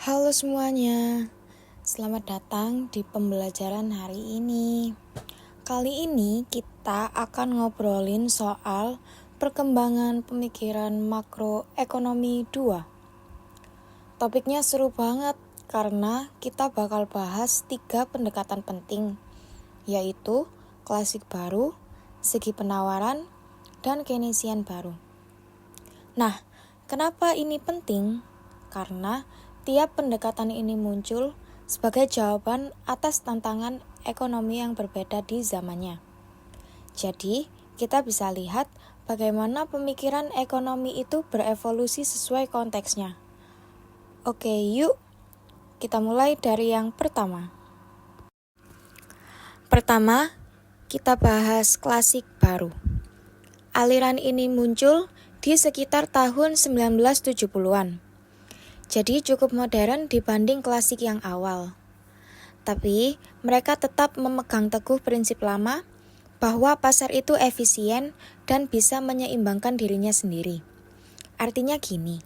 Halo semuanya, selamat datang di pembelajaran hari ini. Kali ini kita akan ngobrolin soal perkembangan pemikiran makroekonomi 2. Topiknya seru banget karena kita bakal bahas 3 pendekatan penting, yaitu klasik baru, segi penawaran, dan Keynesian baru. Nah, kenapa ini penting? Karena tiap pendekatan ini muncul sebagai jawaban atas tantangan ekonomi yang berbeda di zamannya. Jadi, kita bisa lihat bagaimana pemikiran ekonomi itu berevolusi sesuai konteksnya. Oke, yuk kita mulai dari yang pertama. Pertama, kita bahas klasik baru. Aliran ini muncul di sekitar tahun 1970-an. Jadi cukup modern dibanding klasik yang awal. Tapi mereka tetap memegang teguh prinsip lama bahwa pasar itu efisien dan bisa menyeimbangkan dirinya sendiri. Artinya gini,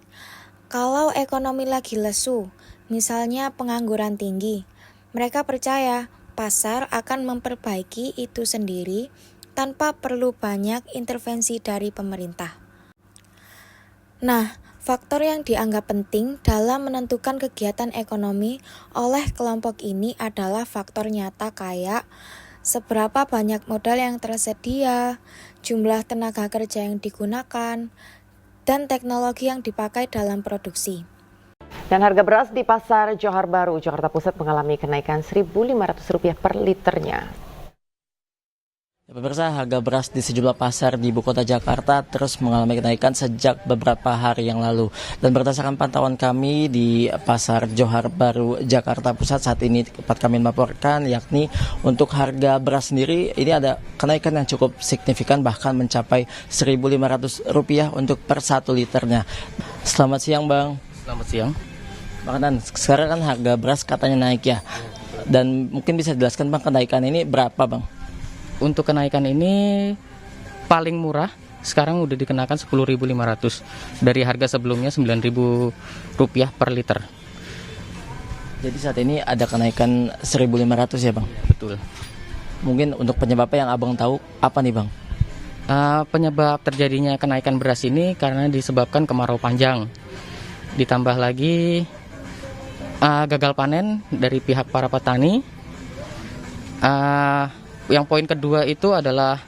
kalau ekonomi lagi lesu, misalnya pengangguran tinggi, mereka percaya pasar akan memperbaiki itu sendiri tanpa perlu banyak intervensi dari pemerintah. Nah, faktor yang dianggap penting dalam menentukan kegiatan ekonomi oleh kelompok ini adalah faktor nyata kayak seberapa banyak modal yang tersedia, jumlah tenaga kerja yang digunakan, dan teknologi yang dipakai dalam produksi. Dan harga beras di Pasar Johar Baru, Jakarta Pusat mengalami kenaikan Rp1.500 per liternya. Ya, pemirsa, harga beras di sejumlah pasar di ibu kota Jakarta terus mengalami kenaikan sejak beberapa hari yang lalu. Dan berdasarkan pantauan kami di Pasar Johar Baru, Jakarta Pusat saat ini tempat kami melaporkan, yakni untuk harga beras sendiri ini ada kenaikan yang cukup signifikan, bahkan mencapai Rp1.500 untuk per 1 liternya. Selamat siang, Bang. Selamat siang. Bang, sekarang kan harga beras katanya naik ya. Dan mungkin bisa dijelaskan, Bang, kenaikan ini berapa, Bang? Untuk kenaikan ini paling murah sekarang udah dikenakan Rp10.500 dari harga sebelumnya Rp9.000 per liter. Jadi saat ini ada kenaikan 1.500 ya, Bang? Betul. Mungkin untuk penyebabnya yang Abang tahu apa nih, Bang? Penyebab terjadinya kenaikan beras ini karena disebabkan kemarau panjang. Ditambah lagi gagal panen dari pihak para petani. Yang poin kedua itu adalah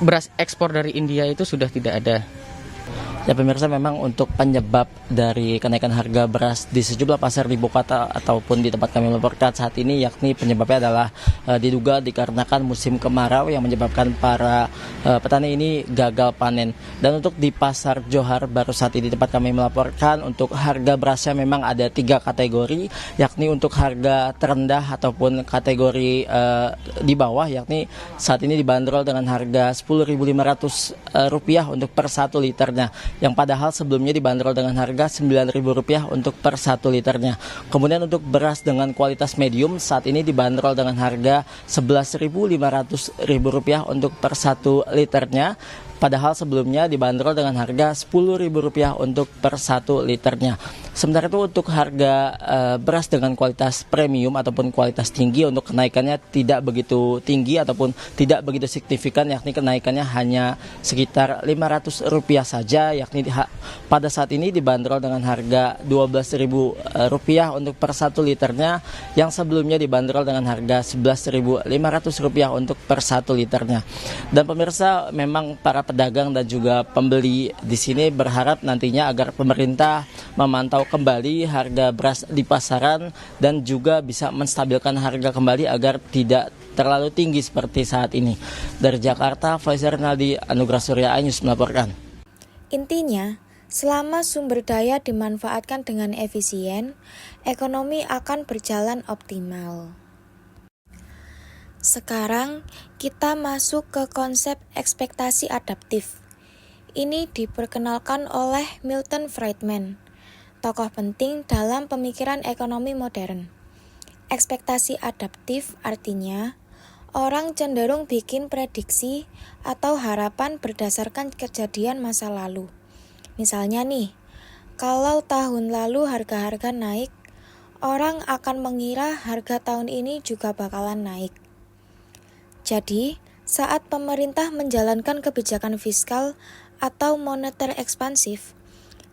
beras ekspor dari India itu sudah tidak ada. Ya, pemirsa, memang untuk penyebab dari kenaikan harga beras di sejumlah pasar di ibu kota ataupun di tempat kami melaporkan saat ini, yakni penyebabnya adalah diduga dikarenakan musim kemarau yang menyebabkan para petani ini gagal panen. Dan untuk di Pasar Johar Baru saat ini tempat kami melaporkan, untuk harga berasnya memang ada 3 kategori, yakni untuk harga terendah ataupun kategori di bawah, yakni saat ini dibanderol dengan harga Rp10.500 untuk per 1 liternya, yang padahal sebelumnya dibanderol dengan harga Rp9.000 untuk per 1 liternya. Kemudian untuk beras dengan kualitas medium saat ini dibanderol dengan harga Rp11.500 untuk per 1 liternya. Padahal sebelumnya dibanderol dengan harga Rp10.000 untuk per 1 liternya. Sementara itu untuk harga beras dengan kualitas premium ataupun kualitas tinggi, untuk kenaikannya tidak begitu tinggi ataupun tidak begitu signifikan, yakni kenaikannya hanya sekitar Rp500 saja, yakni pada saat ini dibanderol dengan harga Rp12.000 untuk per 1 liternya, yang sebelumnya dibanderol dengan harga Rp11.500 untuk per 1 liternya. Dan pemirsa, memang para pedagang dan juga pembeli di sini berharap nantinya agar pemerintah memantau kembali harga beras di pasaran dan juga bisa menstabilkan harga kembali agar tidak terlalu tinggi seperti saat ini. Dari Jakarta, Faizal Rinaldi, Anugrah Surya iNews melaporkan. Intinya, selama sumber daya dimanfaatkan dengan efisien, ekonomi akan berjalan optimal. Sekarang kita masuk ke konsep ekspektasi adaptif. Ini diperkenalkan oleh Milton Friedman, tokoh penting dalam pemikiran ekonomi modern. Ekspektasi adaptif artinya orang cenderung bikin prediksi atau harapan berdasarkan kejadian masa lalu. Misalnya nih, Kalau tahun lalu harga-harga naik, orang akan mengira harga tahun ini juga bakalan naik. Jadi, saat pemerintah menjalankan kebijakan fiskal atau moneter ekspansif,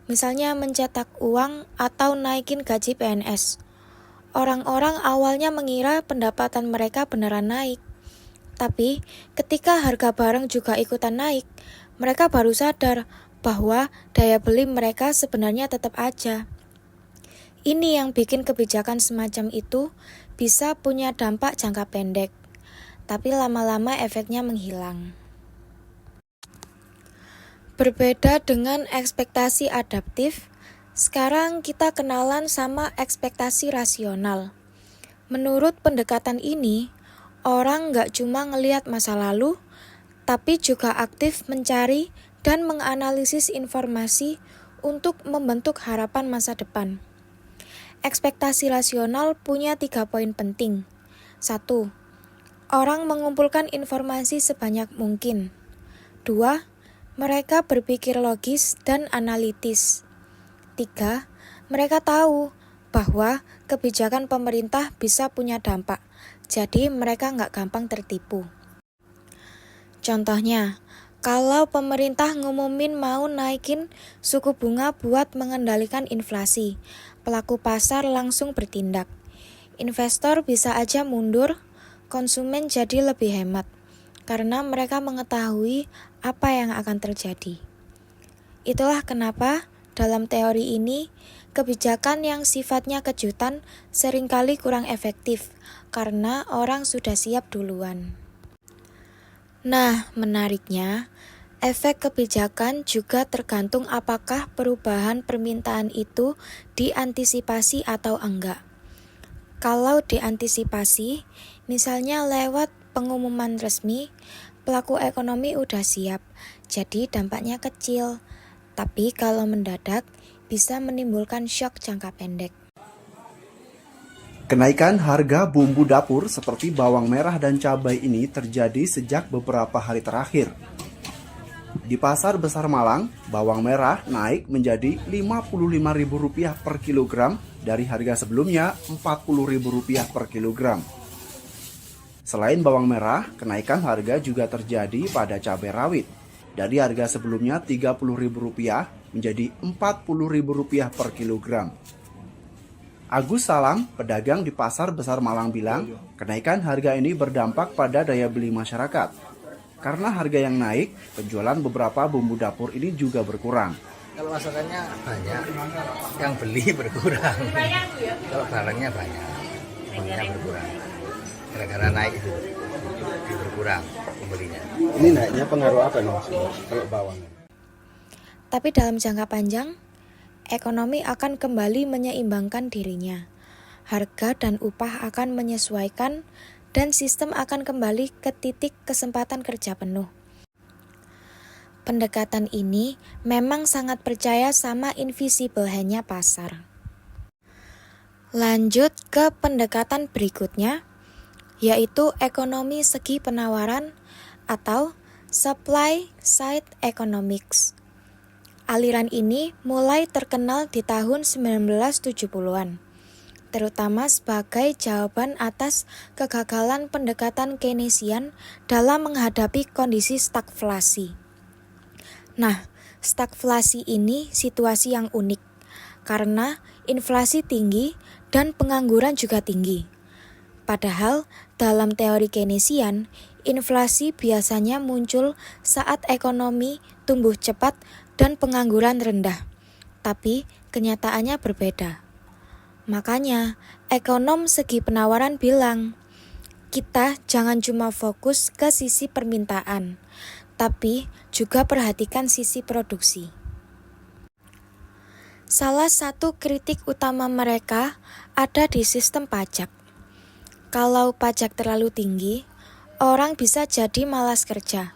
misalnya mencetak uang atau naikin gaji PNS, orang-orang awalnya mengira pendapatan mereka beneran naik. Tapi, ketika harga barang juga ikutan naik, mereka baru sadar bahwa daya beli mereka sebenarnya tetap aja. Ini yang bikin kebijakan semacam itu bisa punya dampak jangka pendek, tapi lama-lama efeknya menghilang. Berbeda dengan ekspektasi adaptif, sekarang kita kenalan sama ekspektasi rasional. Menurut pendekatan ini, orang nggak cuma ngelihat masa lalu, tapi juga aktif mencari dan menganalisis informasi untuk membentuk harapan masa depan. Ekspektasi rasional punya 3 poin penting. 1. Orang mengumpulkan informasi sebanyak mungkin. 2. Mereka berpikir logis dan analitis. 3. Mereka tahu bahwa kebijakan pemerintah bisa punya dampak, jadi mereka nggak gampang tertipu. Contohnya, kalau pemerintah ngumumin mau naikin suku bunga buat mengendalikan inflasi, pelaku pasar langsung bertindak. Investor bisa aja mundur, konsumen jadi lebih hemat, karena mereka mengetahui apa yang akan terjadi. Itulah kenapa dalam teori ini, kebijakan yang sifatnya kejutan seringkali kurang efektif, karena orang sudah siap duluan. Nah, menariknya, efek kebijakan juga tergantung apakah perubahan permintaan itu diantisipasi atau enggak. Kalau diantisipasi, misalnya lewat pengumuman resmi, pelaku ekonomi udah siap, jadi dampaknya kecil. Tapi kalau mendadak, bisa menimbulkan syok jangka pendek. Kenaikan harga bumbu dapur seperti bawang merah dan cabai ini terjadi sejak beberapa hari terakhir. Di Pasar Besar Malang, bawang merah naik menjadi Rp55.000 per kilogram dari harga sebelumnya Rp40.000 per kilogram. Selain bawang merah, kenaikan harga juga terjadi pada cabai rawit. Dari harga sebelumnya Rp30.000 menjadi Rp40.000 per kilogram. Agus Salam, pedagang di Pasar Besar Malang bilang, kenaikan harga ini berdampak pada daya beli masyarakat. Karena harga yang naik, penjualan beberapa bumbu dapur ini juga berkurang. Kalau masakannya banyak, yang beli berkurang. Kalau barangnya banyak, uangnya berkurang. Gara-gara naik itu, berkurang pembelinya. Ini naiknya pengaruh apa nih kalau bawang? Tapi dalam jangka panjang, ekonomi akan kembali menyeimbangkan dirinya. Harga dan upah akan menyesuaikan dan sistem akan kembali ke titik kesempatan kerja penuh. Pendekatan ini memang sangat percaya sama invisible hand-nya pasar. Lanjut ke pendekatan berikutnya, yaitu ekonomi segi penawaran atau supply side economics. Aliran ini mulai terkenal di tahun 1970-an, terutama sebagai jawaban atas kegagalan pendekatan Keynesian dalam menghadapi kondisi stagflasi. Nah, stagflasi ini situasi yang unik, karena inflasi tinggi dan pengangguran juga tinggi. Padahal, dalam teori Keynesian, inflasi biasanya muncul saat ekonomi tumbuh cepat dan pengangguran rendah, tapi kenyataannya berbeda. Makanya, ekonom segi penawaran bilang, kita jangan cuma fokus ke sisi permintaan, tapi juga perhatikan sisi produksi. Salah satu kritik utama mereka ada di sistem pajak. Kalau pajak terlalu tinggi, orang bisa jadi malas kerja.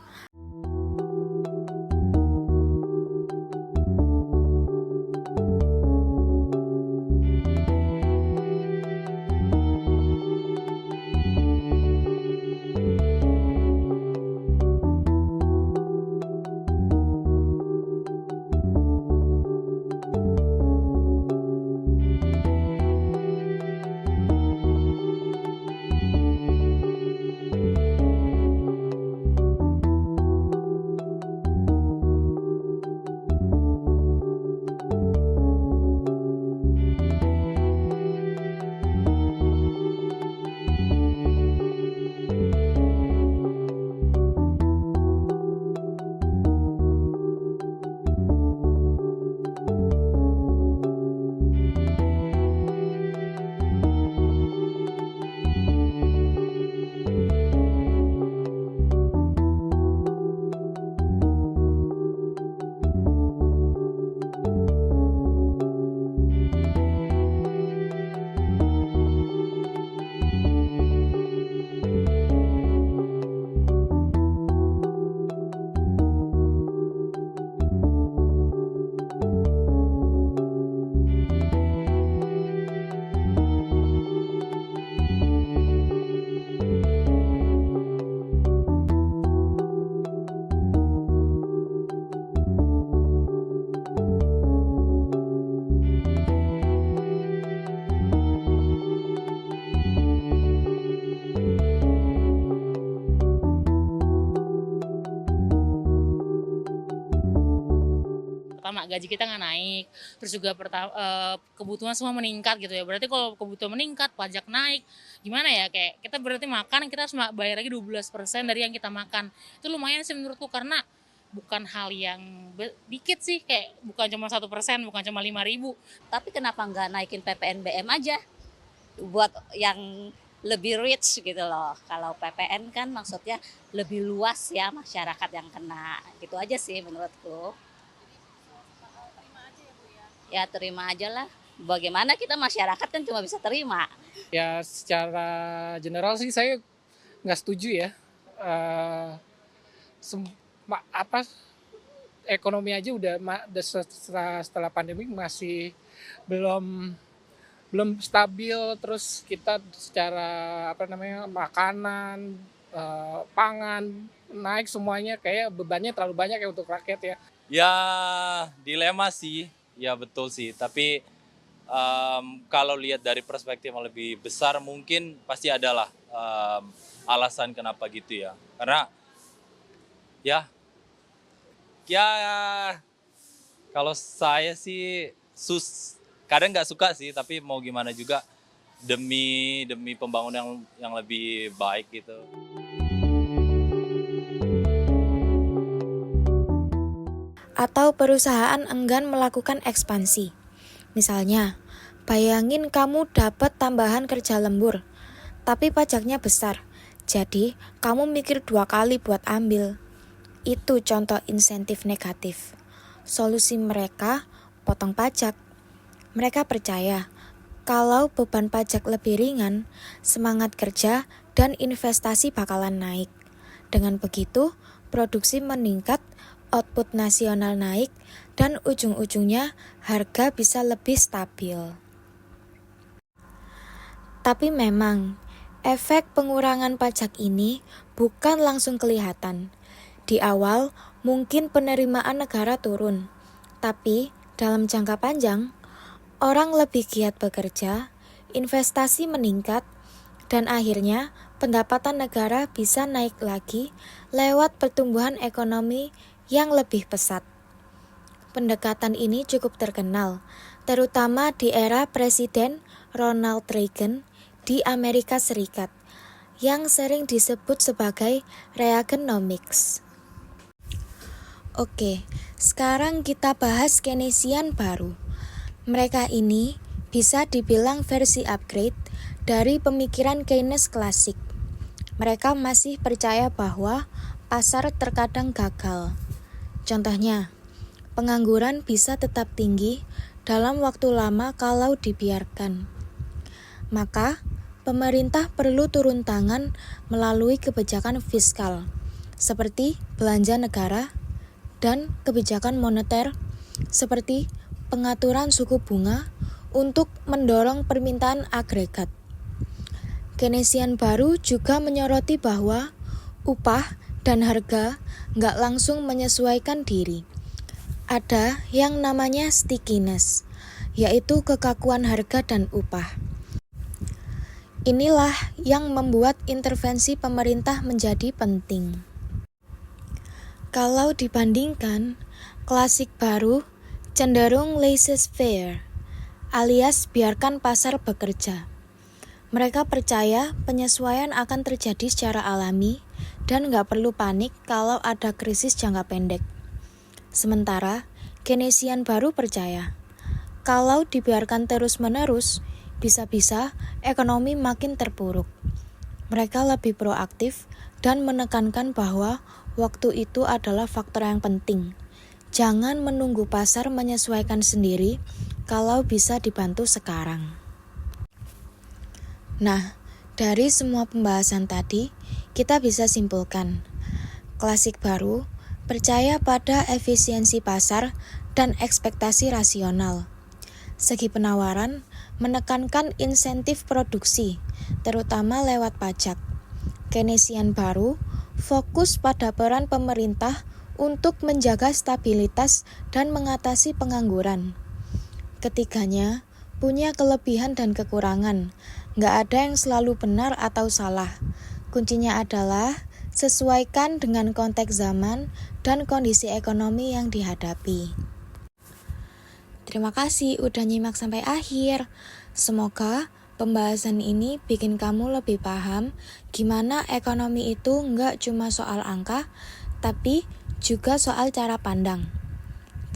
gaji kita nggak naik, terus juga kebutuhan semua meningkat gitu ya. Berarti kalau kebutuhan meningkat, pajak naik, gimana ya, kayak kita berarti makan kita harus bayar lagi 12% dari yang kita makan. Itu lumayan sih menurutku, karena bukan hal yang dikit sih, kayak bukan cuma 1%, bukan cuma 5.000. Tapi kenapa nggak naikin PPNBM aja buat yang lebih rich gitu loh. Kalau PPN kan maksudnya lebih luas ya masyarakat yang kena. Gitu aja sih menurutku. Ya terima aja lah. Bagaimana kita masyarakat kan cuma bisa terima. Ya secara general sih saya nggak setuju ya. Ekonomi aja udah setelah pandemi masih belum stabil, terus kita secara makanan, pangan naik semuanya, kayak bebannya terlalu banyak ya untuk rakyat ya. Ya dilema sih, ya betul sih. Tapi kalau lihat dari perspektif yang lebih besar mungkin pasti adalah alasan kenapa gitu ya. Karena ya kalau saya sih kadang nggak suka sih, tapi mau gimana juga demi pembangunan yang lebih baik gitu. Atau perusahaan enggan melakukan ekspansi. Misalnya, bayangin kamu dapat tambahan kerja lembur, tapi pajaknya besar. Jadi, kamu mikir 2 kali buat ambil. Itu contoh insentif negatif. Solusi mereka, potong pajak. Mereka percaya kalau beban pajak lebih ringan, semangat kerja dan investasi bakalan naik. Dengan begitu, produksi meningkat, output nasional naik, dan ujung-ujungnya harga bisa lebih stabil. Tapi memang, efek pengurangan pajak ini bukan langsung kelihatan. Di awal, mungkin penerimaan negara turun, tapi dalam jangka panjang, orang lebih giat bekerja, investasi meningkat, dan akhirnya pendapatan negara bisa naik lagi lewat pertumbuhan ekonomi yang lebih pesat. Pendekatan ini cukup terkenal, terutama di era Presiden Ronald Reagan di Amerika Serikat, yang sering disebut sebagai Reaganomics. Oke, sekarang kita bahas Keynesian baru. Mereka ini bisa dibilang versi upgrade dari pemikiran Keynes klasik. Mereka masih percaya bahwa pasar terkadang gagal. Contohnya, pengangguran bisa tetap tinggi dalam waktu lama kalau dibiarkan. Maka, pemerintah perlu turun tangan melalui kebijakan fiskal, seperti belanja negara, dan kebijakan moneter, seperti pengaturan suku bunga untuk mendorong permintaan agregat. Keynesian baru juga menyoroti bahwa upah dan harga nggak langsung menyesuaikan diri. Ada yang namanya stickiness, yaitu kekakuan harga dan upah. Inilah yang membuat intervensi pemerintah menjadi penting. Kalau dibandingkan, klasik baru cenderung laissez-faire, alias biarkan pasar bekerja. Mereka percaya penyesuaian akan terjadi secara alami dan nggak perlu panik kalau ada krisis jangka pendek. Sementara, Keynesian baru percaya, kalau dibiarkan terus-menerus, bisa-bisa ekonomi makin terpuruk. Mereka lebih proaktif dan menekankan bahwa waktu itu adalah faktor yang penting. Jangan menunggu pasar menyesuaikan sendiri kalau bisa dibantu sekarang. Nah, dari semua pembahasan tadi, kita bisa simpulkan, klasik baru percaya pada efisiensi pasar dan ekspektasi rasional. Segi penawaran menekankan insentif produksi, terutama lewat pajak. Keynesian baru fokus pada peran pemerintah untuk menjaga stabilitas dan mengatasi pengangguran. Ketiganya punya kelebihan dan kekurangan, nggak ada yang selalu benar atau salah. Kuncinya adalah sesuaikan dengan konteks zaman dan kondisi ekonomi yang dihadapi. Terima kasih udah nyimak sampai akhir. Semoga pembahasan ini bikin kamu lebih paham gimana ekonomi itu nggak cuma soal angka, tapi juga soal cara pandang.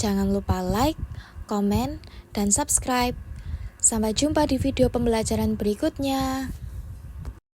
Jangan lupa like, komen, dan subscribe. Sampai jumpa di video pembelajaran berikutnya.